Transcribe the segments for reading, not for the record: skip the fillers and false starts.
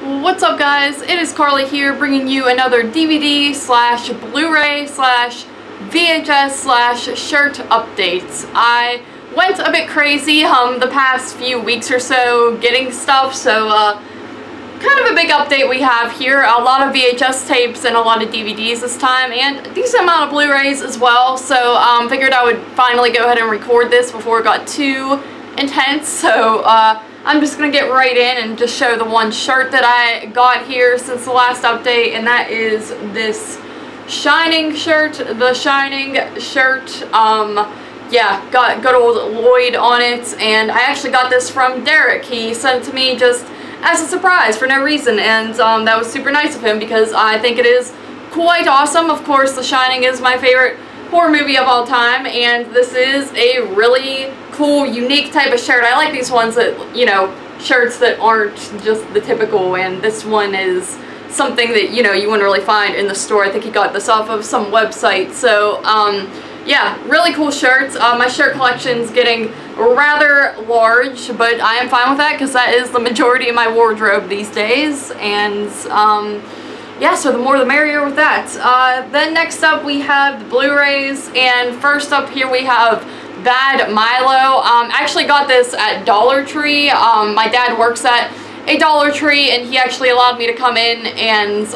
What's up, guys? It is Carly here, bringing you another DVD slash Blu-ray slash VHS slash shirt updates. I went a bit crazy the past few weeks or so getting stuff, so kind of a big update we have here. A lot of VHS tapes and a lot of DVDs this time, and a decent amount of Blu-rays as well, so figured I would finally go ahead and record this before it got too intense. So I'm just going to get right in and just show the one shirt that I got here since the last update, and that is this Shining shirt. The Shining shirt, yeah, got good old Lloyd on it, and I actually got this from Derek. He sent it to me just as a surprise for no reason, and that was super nice of him because I think it is quite awesome. Of course, The Shining is my favorite horror movie of all time, and this is a really cool, unique type of shirt. I like these ones that, you know, shirts that aren't just the typical, and this one is something that, you know, you wouldn't really find in the store. I think he got this off of some website. So yeah, really cool shirts. My shirt collection's getting rather large, but I am fine with that because that is the majority of my wardrobe these days, and yeah, so the more the merrier with that. Then next up we have the Blu-rays, and first up here we have Bad Milo. I actually got this at Dollar Tree. My dad works at a Dollar Tree, and he actually allowed me to come in and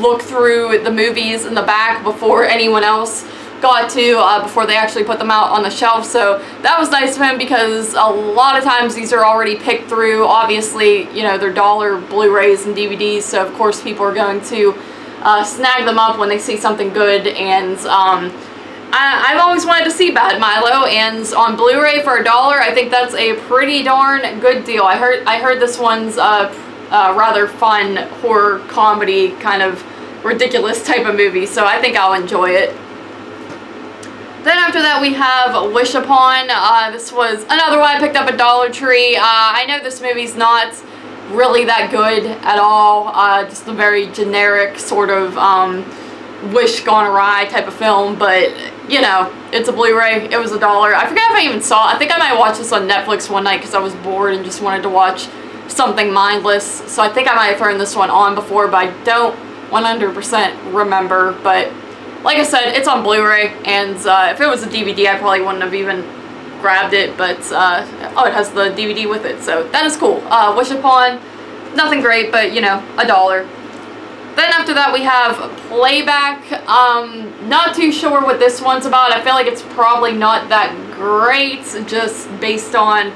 look through the movies in the back before anyone else got to, before they actually put them out on the shelf. So that was nice of him because a lot of times these are already picked through. Obviously, you know, they're dollar Blu-rays and DVDs, so of course people are going to snag them up when they see something good, and I've always wanted to see Bad Milo, and on Blu-ray for $1, I think that's a pretty darn good deal. I heard this one's rather fun horror comedy, kind of ridiculous type of movie, so I think I'll enjoy it. Then after that we have Wish Upon. This was another one I picked up at Dollar Tree. I know this movie's not really that good at all, just a very generic sort of wish gone awry type of film, but you know, it's a Blu-ray. It was $1. I forget if I even saw it. I think I might watch this on Netflix one night because I was bored and just wanted to watch something mindless, so I think I might have thrown this one on before, but I don't 100% remember. But like I said, it's on Blu-ray, and if it was a DVD I probably wouldn't have even grabbed it, but oh, it has the DVD with it, so that is cool. Wish Upon, nothing great, but you know, $1. Then after that we have Playback. Not too sure what this one's about. I feel like it's probably not that great just based on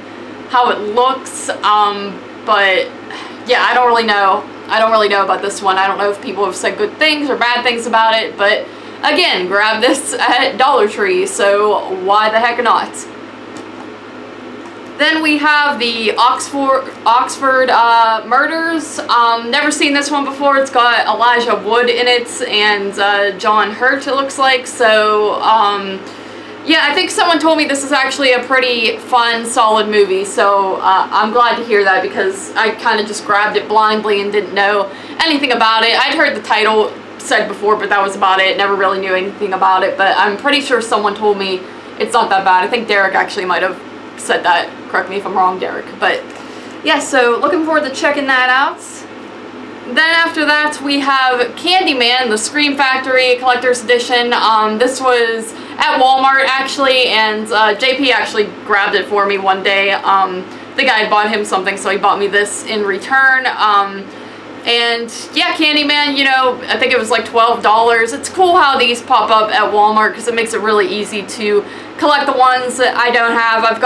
how it looks, but yeah, I don't really know. I don't really know about this one. I don't know if people have said good things or bad things about it, but again, grab this at Dollar Tree, so why the heck not? Then we have the Oxford Murders. Never seen this one before. It's got Elijah Wood in it and John Hurt, it looks like. So yeah, I think someone told me this is actually a pretty fun, solid movie. So I'm glad to hear that because I kind of just grabbed it blindly and didn't know anything about it. I'd heard the title said before, but that was about it. Never really knew anything about it, but I'm pretty sure someone told me it's not that bad. I think Derek actually might have said that. Correct me if I'm wrong, Derek. But yeah, so looking forward to checking that out. Then after that we have Candyman, the Scream Factory Collector's Edition. This was at Walmart actually, and JP actually grabbed it for me one day. I think I had bought him something, so he bought me this in return. And yeah, Candyman, you know, I think it was like $12. It's cool how these pop up at Walmart because it makes it really easy to collect the ones that I don't have. I've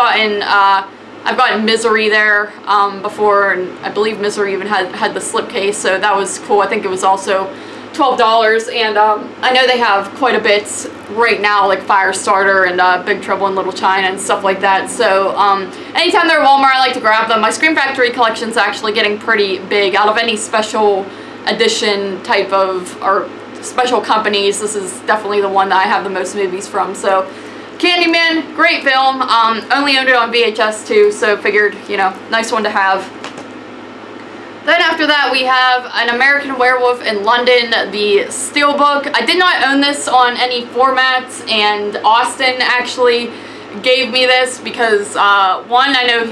gotten Misery there before, and I believe Misery even had the slipcase, so that was cool. I think it was also $12, and I know they have quite a bit right now, like Firestarter and Big Trouble in Little China and stuff like that. So anytime they're at Walmart, I like to grab them. My Scream Factory collection's actually getting pretty big. Out of any special edition type of, or special companies, this is definitely the one that I have the most movies from. So Candyman, great film. Only owned it on VHS too, so figured, you know, nice one to have. Then after that we have An American Werewolf in London, the Steelbook. I did not own this on any formats, and Austin actually gave me this because one, I know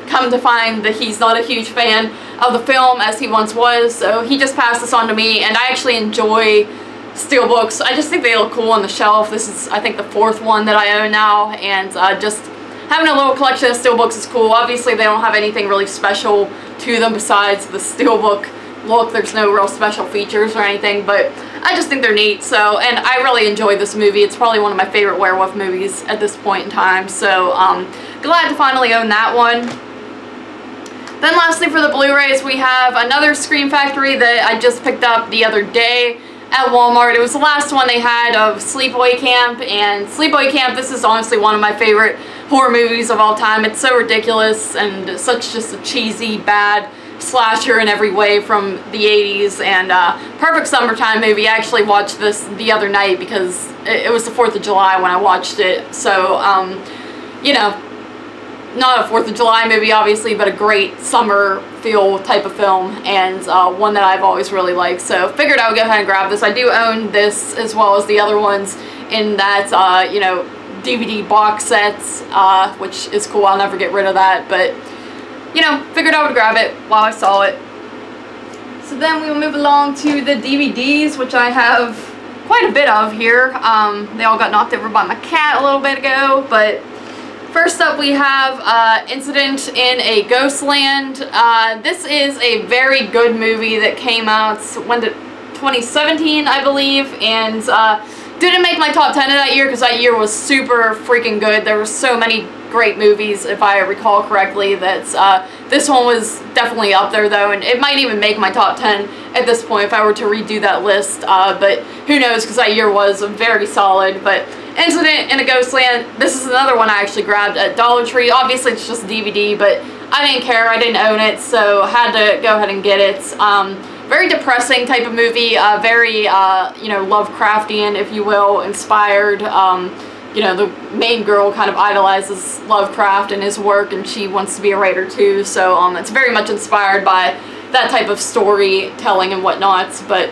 come to find that he's not a huge fan of the film as he once was, so he just passed this on to me, and I actually enjoy steelbooks. I just think they look cool on the shelf. This is, I think, the 4th one that I own now, and just having a little collection of steelbooks is cool. Obviously, they don't have anything really special to them besides the steelbook look. There's no real special features or anything, but I just think they're neat. So, and I really enjoyed this movie. It's probably one of my favorite werewolf movies at this point in time, so glad to finally own that one. Then lastly, for the Blu-rays, we have another Scream Factory that I just picked up the other day at Walmart. It was the last one they had of Sleepaway Camp, and Sleepaway Camp, this is honestly one of my favorite horror movies of all time. It's so ridiculous and such just a cheesy, bad slasher in every way from the 80s, and perfect summertime movie. I actually watched this the other night because it was the 4th of July when I watched it, so you know, not a 4th of July movie obviously, but a great summer feel type of film, and one that I've always really liked, so figured I would go ahead and grab this. I do own this as well as the other ones in that you know, DVD box sets, which is cool. I'll never get rid of that, but you know, figured I would grab it while I saw it. So then we'll move along to the DVDs, which I have quite a bit of here. They all got knocked over by my cat a little bit ago, but first up we have Incident in a Ghostland. This is a very good movie that came out, when did, 2017 I believe, and didn't make my top 10 of that year because that year was super freaking good. There were so many great movies, if I recall correctly. That's this one was definitely up there though, and it might even make my top 10 at this point if I were to redo that list, but who knows, because that year was very solid. But Incident in a Ghostland, this is another one I actually grabbed at Dollar Tree. Obviously it's just DVD, but I didn't care, I didn't own it, so had to go ahead and get it. Very depressing type of movie, very you know, Lovecraftian, if you will, inspired. You know, the main girl kind of idolizes Lovecraft and his work, and she wants to be a writer too, so it's very much inspired by that type of storytelling and whatnot. But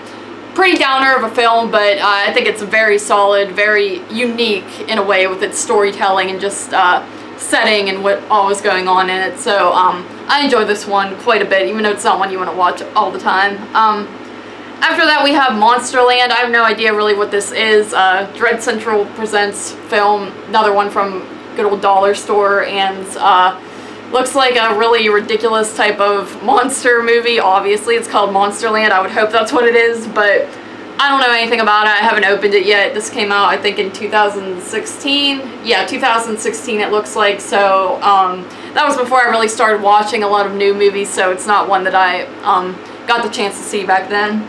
pretty downer of a film, but I think it's very solid, very unique in a way with its storytelling and just setting and what all was going on in it. So I enjoy this one quite a bit, even though it's not one you want to watch all the time. After that we have Monsterland. I have no idea really what this is. Dread Central Presents film, another one from good old dollar store, and looks like a really ridiculous type of monster movie. Obviously it's called Monsterland. I would hope that's what it is, but I don't know anything about it. I haven't opened it yet. This came out I think in 2016. Yeah, 2016 it looks like, so that was before I really started watching a lot of new movies, so it's not one that I got the chance to see back then.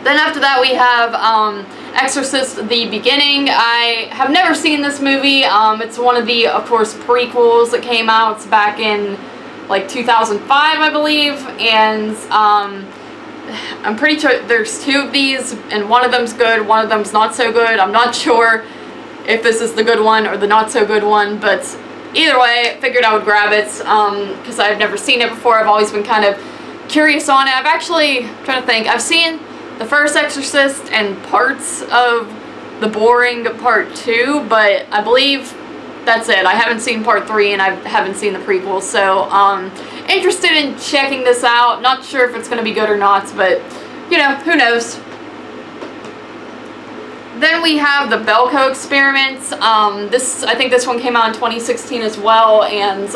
Then after that we have Exorcist The Beginning. I have never seen this movie. It's one of the, of course, prequels that came out back in like 2005 I believe, and I'm pretty sure there's 2 of these, and one of them's good, one of them's not so good. I'm not sure if this is the good one or the not so good one, but either way, figured I would grab it because I've never seen it before. I've always been kind of curious on it. I've actually, I'm trying to think, I've seen the first Exorcist and parts of The Boring Part 2, but I believe that's it. I haven't seen Part 3 and I haven't seen the prequel, so interested in checking this out. Not sure if it's going to be good or not, but you know, who knows. Then we have the Belko Experiment. I think this one came out in 2016 as well, and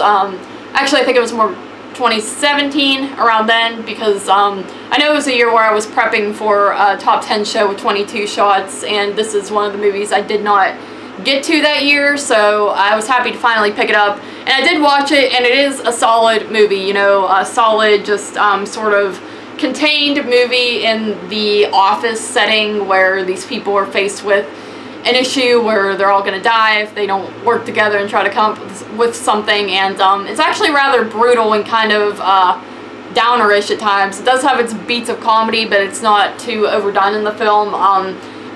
actually I think it was more 2017 around then, because I know it was a year where I was prepping for a top 10 show with 22 shots, and this is one of the movies I did not get to that year, so I was happy to finally pick it up. And I did watch it, and it is a solid movie, you know, a solid, just sort of contained movie in the office setting where these people are faced with an issue where they're all going to die if they don't work together and try to come up with something, and it's actually rather brutal and kind of downer-ish at times. It does have its beats of comedy, but it's not too overdone in the film.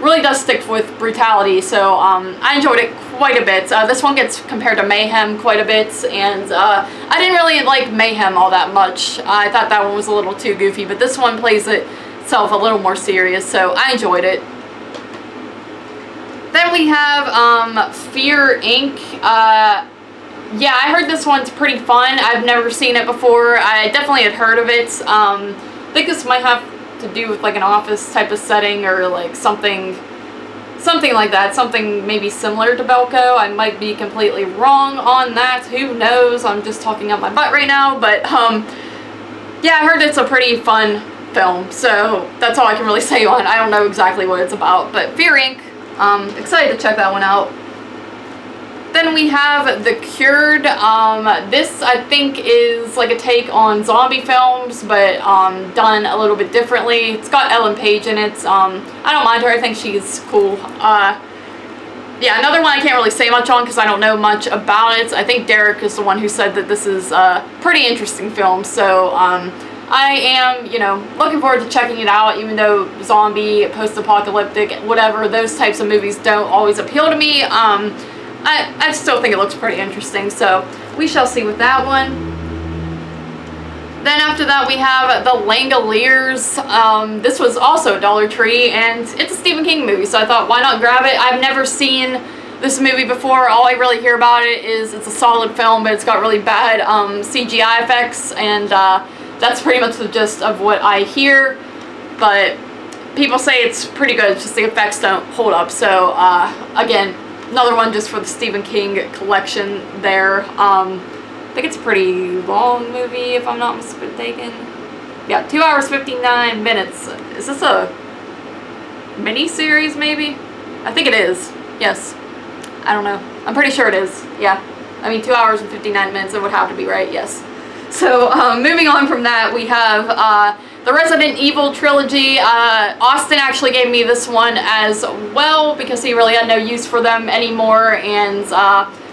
Really does stick with brutality, so I enjoyed it quite a bit. This one gets compared to Mayhem quite a bit, and I didn't really like Mayhem all that much. I thought that one was a little too goofy, but this one plays itself a little more serious, so I enjoyed it. Then we have Fear Inc. yeah, I heard this one's pretty fun. I've never seen it before. I definitely had heard of it. I think this might have to do with like an office type of setting or like something like that. Something maybe similar to Belko. I might be completely wrong on that. Who knows? I'm just talking out my butt right now. But yeah, I heard it's a pretty fun film. So that's all I can really say on it. I don't know exactly what it's about. But Fear Inc. Excited to check that one out. Then we have The Cured. This I think is like a take on zombie films, but done a little bit differently. It's got Ellen Page in it. I don't mind her. I think she's cool. Yeah, another one I can't really say much on because I don't know much about it. I think Derek is the one who said that this is a pretty interesting film. So I am, you know, looking forward to checking it out, even though zombie, post-apocalyptic, whatever, those types of movies don't always appeal to me. I still think it looks pretty interesting, so we shall see with that one. Then after that we have The Langoliers. This was also Dollar Tree, and it's a Stephen King movie, so I thought, why not grab it? I've never seen this movie before. All I really hear about it is it's a solid film, but it's got really bad CGI effects, and that's pretty much the gist of what I hear. But people say it's pretty good, it's just the effects don't hold up. So again, another one just for the Stephen King collection there. I think it's a pretty long movie, if I'm not mistaken. Yeah, 2 hours, 59 minutes. Is this a mini-series, maybe? I think it is. Yes. I don't know. I'm pretty sure it is. Yeah. I mean, 2 hours and 59 minutes, it would have to be, right? Yes. So, moving on from that, we have the Resident Evil trilogy. Austin actually gave me this one as well because he really had no use for them anymore, and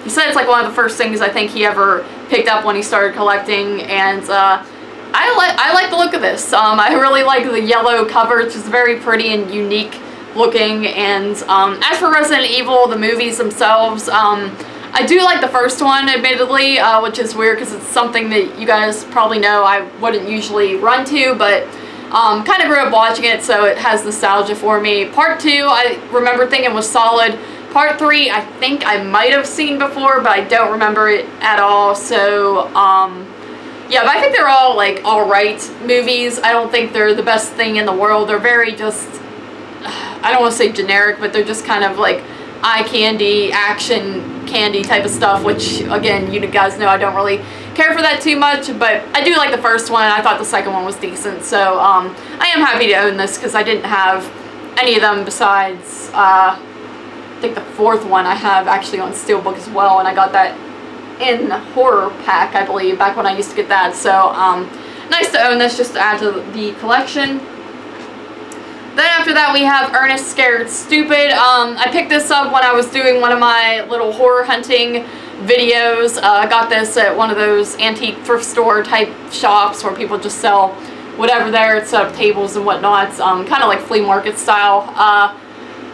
he said it's like one of the first things I think he ever picked up when he started collecting, and I like the look of this. I really like the yellow cover. It's just very pretty and unique looking, and as for Resident Evil, the movies themselves, I do like the first one, admittedly, which is weird because it's something that you guys probably know I wouldn't usually run to, but kind of grew up watching it, so it has nostalgia for me. Part 2, I remember thinking was solid. Part 3, I think I might have seen before, but I don't remember it at all, so, yeah, but I think they're all, like, alright movies. I don't think they're the best thing in the world. They're very just, I don't want to say generic, but they're just kind of, like, eye candy, action candy type of stuff, which, again, you guys know I don't really care for that too much, but I do like the first one. I thought the second one was decent, so I am happy to own this because I didn't have any of them besides, I think the fourth one I have actually on Steelbook as well, and I got that in horror pack, I believe, back when I used to get that, so nice to own this just to add to the collection. Then after that we have Ernest Scared Stupid. I picked this up when I was doing one of my little horror hunting videos. I got this at one of those antique thrift store type shops where people just sell whatever there. It's set up tables and whatnot, kind of like flea market style.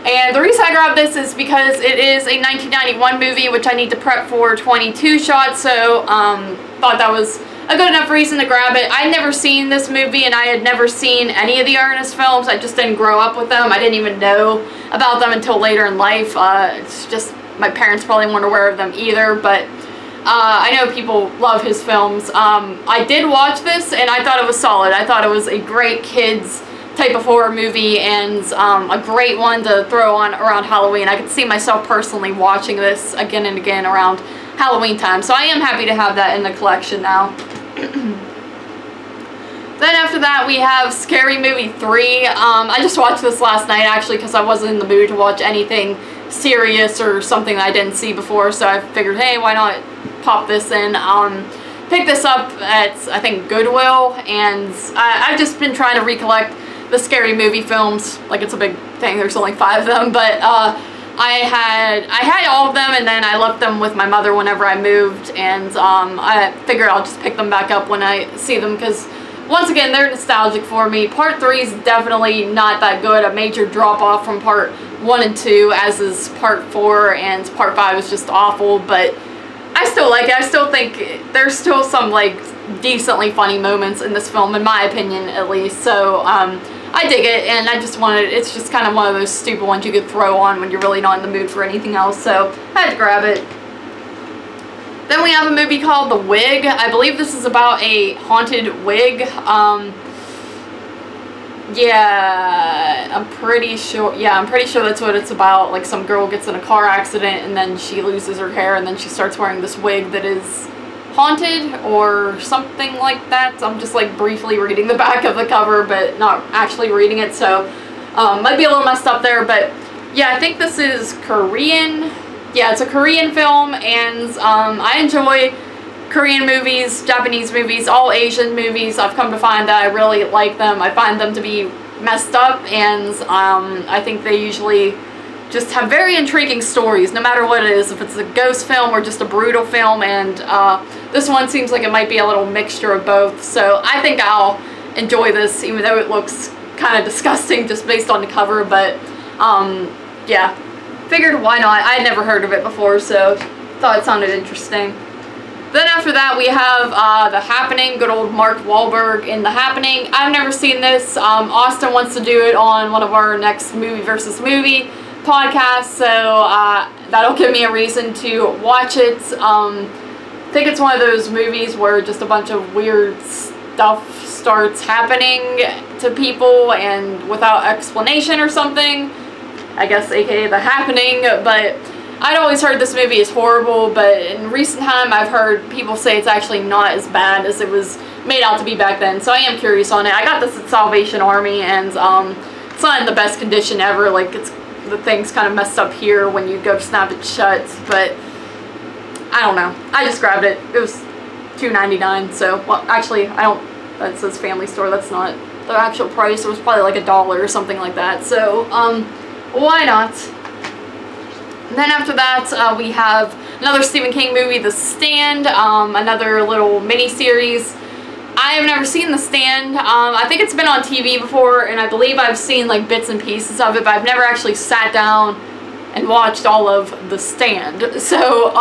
And the reason I grabbed this is because it is a 1991 movie, which I need to prep for 22 shots, so thought that was a good enough reason to grab it. I had never seen this movie, and I had never seen any of the Ernest films. I just didn't grow up with them. I didn't even know about them until later in life. It's just, my parents probably weren't aware of them either, but I know people love his films. I did watch this, and I thought it was solid. I thought it was a great kids type of horror movie, and a great one to throw on around Halloween. I could see myself personally watching this again and again around Halloween time, so I am happy to have that in the collection now. Then after that we have Scary Movie 3. I just watched this last night actually because I wasn't in the mood to watch anything serious or something that I didn't see before, so I figured, hey, why not pop this in. Picked this up at, I think, Goodwill, and I've just been trying to recollect the Scary Movie films. Like, it's a big thing, there's only 5 of them, but I had all of them, and then I left them with my mother whenever I moved, and I figured I'll just pick them back up when I see them, because once again, they're nostalgic for me. Part 3 is definitely not that good, a major drop off from Part 1 and 2, as is Part 4, and Part 5 is just awful, but I still like it. I still think there's still some, like, decently funny moments in this film, in my opinion, at least, so I dig it, and I just wanted, it's just kind of one of those stupid ones you could throw on when you're really not in the mood for anything else, so I had to grab it. Then we have a movie called The Wig. I believe this is about a haunted wig. Yeah, I'm pretty sure that's what it's about. Like, some girl gets in a car accident and then she loses her hair and then she starts wearing this wig that is haunted or something like that. I'm just like briefly reading the back of the cover but not actually reading it, so might be a little messed up there. But yeah, I think this is Korean. Yeah, it's a Korean film, and I enjoy Korean movies, Japanese movies, all Asian movies. I've come to find that I really like them. I find them to be messed up, and I think they usually just have very intriguing stories, no matter what it is, if it's a ghost film or just a brutal film, and this one seems like it might be a little mixture of both, so I think I'll enjoy this, even though it looks kind of disgusting just based on the cover. But yeah, figured why not. I had never heard of it before, so thought it sounded interesting. Then after that we have The Happening, good old Mark Wahlberg in The Happening. I've never seen this. Austin wants to do it on one of our next movie versus movie podcasts, so that'll give me a reason to watch it. I think it's one of those movies where just a bunch of weird stuff starts happening to people and without explanation or something. I guess aka The Happening, but I'd always heard this movie is horrible, but in recent time I've heard people say it's actually not as bad as it was made out to be back then, so I am curious on it. I got this at Salvation Army, and it's not in the best condition ever. Like, the thing's kind of messed up here when you go to snap it shut, but I don't know. I just grabbed it. It was $2.99, so, well, actually, that says Family Store. That's not the actual price. It was probably like $1 or something like that, so, why not? And then after that, we have another Stephen King movie, The Stand, another little mini-series. I have never seen The Stand. I think it's been on TV before, and I believe I've seen like bits and pieces of it, but I've never actually sat down and watched all of The Stand. So,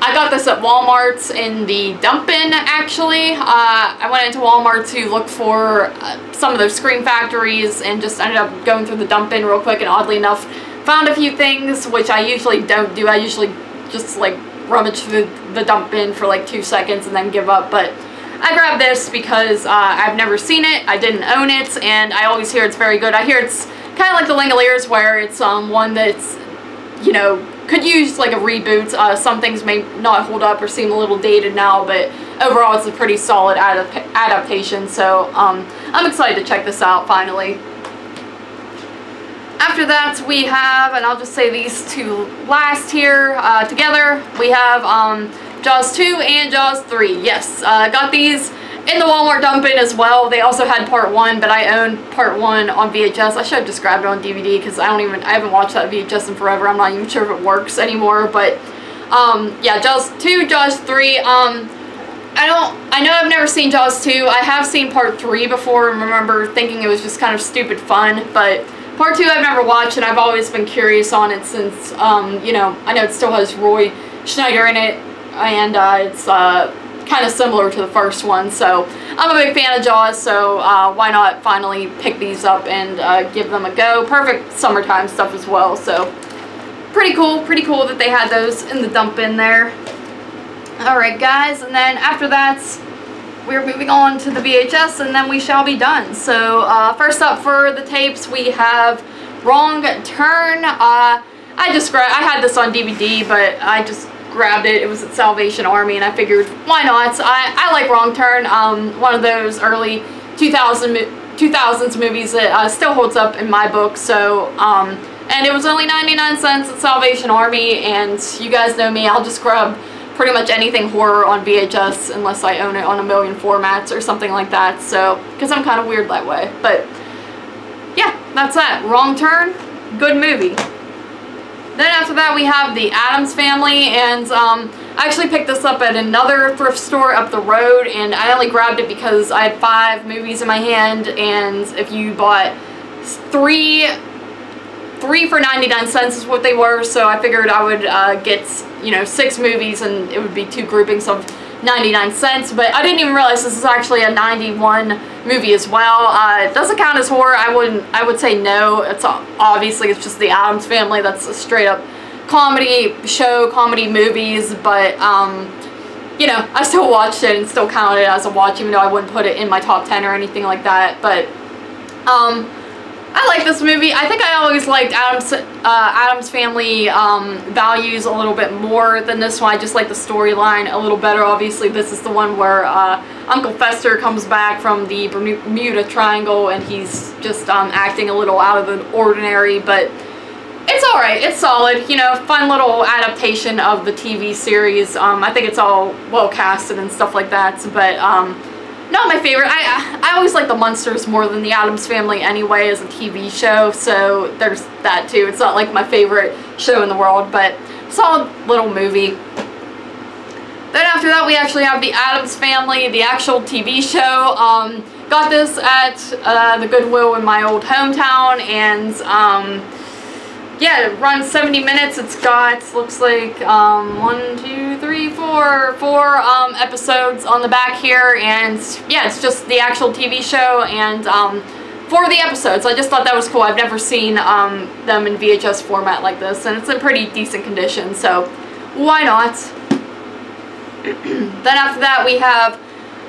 I got this at Walmart in the dump-in, actually. I went into Walmart to look for some of those Scream Factories and just ended up going through the dump-in real quick, and oddly enough, found a few things, which I usually don't do. I usually just like rummage through the dump bin for like 2 seconds and then give up, but I grabbed this because I've never seen it, I didn't own it, and I always hear it's very good. I hear it's kind of like The Langoliers, where it's one that's, you know, could use like a reboot. Some things may not hold up or seem a little dated now, but overall it's a pretty solid adaptation, so I'm excited to check this out finally. After that we have, and I'll just say these two last here together, we have Jaws 2 and Jaws 3. Yes, got these in the Walmart dump-in as well. They also had part 1, but I own part 1 on VHS. I should have just grabbed it on DVD because I haven't watched that VHS in forever. I'm not even sure if it works anymore, but yeah, Jaws 2, Jaws 3. I know I've never seen Jaws 2. I have seen part 3 before and remember thinking it was just kind of stupid fun, but part 2 I've never watched, and I've always been curious on it since, you know, I know it still has Roy Schneider in it, and it's kind of similar to the first one, so I'm a big fan of Jaws, so why not finally pick these up and give them a go. Perfect summertime stuff as well, so pretty cool that they had those in the dump bin there. Alright guys, and then after that, we're moving on to the VHS, and then we shall be done. So first up for the tapes, we have Wrong Turn. I had this on DVD, but I just grabbed it. It was at Salvation Army, and I figured, why not? I like Wrong Turn. One of those early 2000s movies that still holds up in my book. So, and it was only 99 cents at Salvation Army, and you guys know me, I'll just grab pretty much anything horror on VHS unless I own it on a million formats or something like that, so, because I'm kind of weird that way. But yeah, that's that. Wrong Turn, good movie. Then after that we have The Addams Family, and I actually picked this up at another thrift store up the road, and I only grabbed it because I had 5 movies in my hand, and if you bought 3 for 99 cents is what they were, so I figured I would get, you know, 6 movies and it would be 2 groupings of 99 cents, but I didn't even realize this is actually a 91 movie as well. It doesn't count as horror. I would say no. It's obviously it's just The Addams Family. That's a straight up comedy show, comedy movies, but you know, I still watched it and still counted it as a watch, even though I wouldn't put it in my top 10 or anything like that. But I like this movie. I think I always liked Addams Family Values a little bit more than this one. I just like the storyline a little better. Obviously, this is the one where Uncle Fester comes back from the Bermuda Triangle and he's just acting a little out of the ordinary, but it's alright. It's solid. You know, fun little adaptation of the TV series. I think it's all well casted and stuff like that, but not my favorite. I always like the Munsters more than the Addams Family anyway as a TV show, so there's that too. It's not like my favorite show in the world, but solid little movie. Then after that we actually have the Addams Family, the actual TV show. Got this at the Goodwill in my old hometown, and yeah, it runs 70 minutes. It's got, looks like, 1, 2, 3, 4 episodes on the back here, and yeah, it's just the actual TV show, and for the episodes. I just thought that was cool. I've never seen them in VHS format like this, and it's in pretty decent condition, so why not? Then after that we have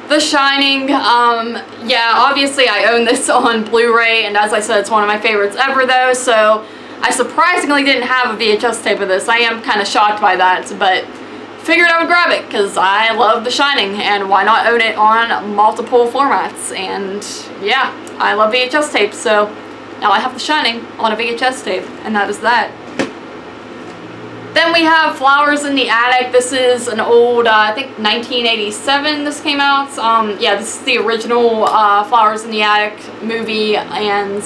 The Shining. Yeah, obviously I own this on Blu-ray, and as I said, it's one of my favorites ever though, so I surprisingly didn't have a VHS tape of this. I am kind of shocked by that, but figured I would grab it because I love The Shining, and why not own it on multiple formats? And yeah, I love VHS tapes, so now I have The Shining on a VHS tape, and that is that. Then we have Flowers in the Attic. This is an old, I think 1987 this came out. Yeah, this is the original Flowers in the Attic movie, and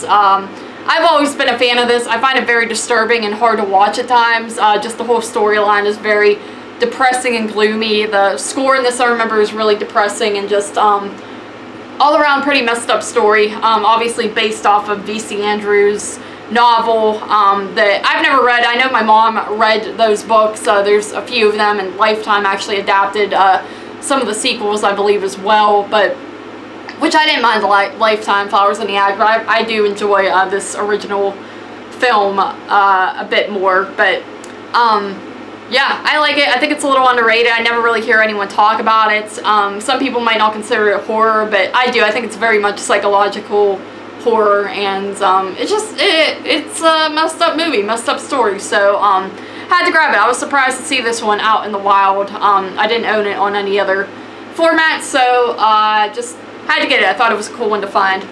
I've always been a fan of this. I find it very disturbing and hard to watch at times. Just the whole storyline is very depressing and gloomy. The score in this, I remember, is really depressing and just all around pretty messed up story. Obviously based off of V.C. Andrews' novel that I've never read. I know my mom read those books. There's a few of them, and Lifetime actually adapted some of the sequels, I believe, as well, but which I didn't mind the Lifetime Flowers in the Attic, but I do enjoy this original film a bit more. But yeah, I like it. I think it's a little underrated. I never really hear anyone talk about it. Some people might not consider it horror, but I do. I think it's very much psychological horror, and it's a messed up movie, messed up story, so had to grab it. I was surprised to see this one out in the wild. I didn't own it on any other format, so just had to get it. I thought it was a cool one to find.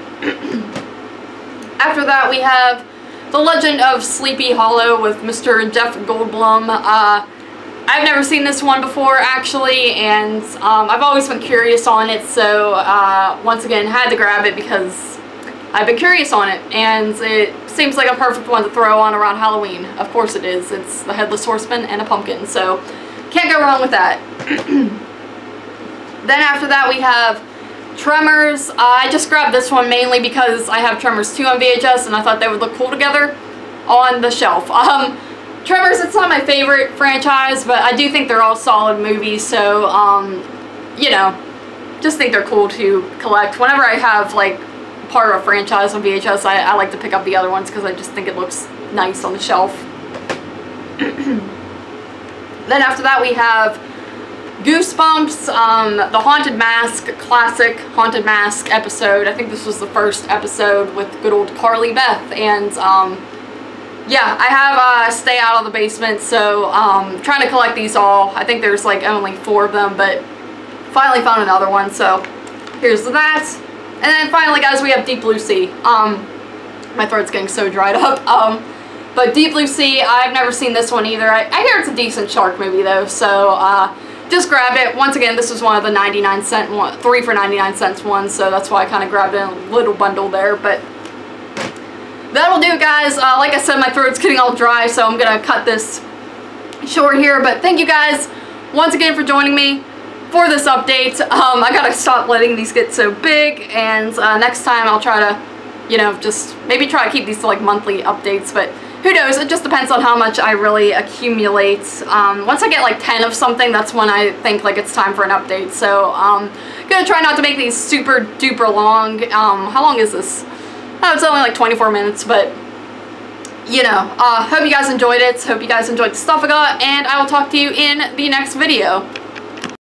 After that we have The Legend of Sleepy Hollow with Mr. Jeff Goldblum. I've never seen this one before actually, and I've always been curious on it, so once again had to grab it because I've been curious on it, and it seems like a perfect one to throw on around Halloween. Of course it is. It's the Headless Horseman and a pumpkin, so can't go wrong with that. Then after that we have Tremors. I just grabbed this one mainly because I have Tremors 2 on VHS and I thought they would look cool together on the shelf. Tremors, it's not my favorite franchise, but I do think they're all solid movies, so you know, just think they're cool to collect. Whenever I have like part of a franchise on VHS, I like to pick up the other ones because I just think it looks nice on the shelf. Then after that we have Goosebumps, the Haunted Mask, classic Haunted Mask episode. I think this was the first episode with good old Carly Beth, and yeah, I have Stay Out of the Basement, so trying to collect these all. I think there's like only 4 of them, but finally found another one, so here's that. And then finally, guys, we have Deep Blue Sea. My throat's getting so dried up. But Deep Blue Sea, I've never seen this one either. I hear it's a decent shark movie though, so just grab it. Once again, this was one of the 99-cent one, 3 for 99 cents ones, so that's why I kind of grabbed it in a little bundle there. But that'll do it, guys. Like I said, my throat's getting all dry, so I'm gonna cut this short here. But thank you guys once again for joining me for this update. I gotta stop letting these get so big, and next time I'll try to, you know, just maybe try to keep these to like monthly updates, but who knows, it just depends on how much I really accumulate. Once I get like 10 of something, that's when I think like it's time for an update, so gonna try not to make these super duper long. How long is this? Oh, it's only like 24 minutes, but you know, hope you guys enjoyed it. Hope you guys enjoyed the stuff I got, and I will talk to you in the next video.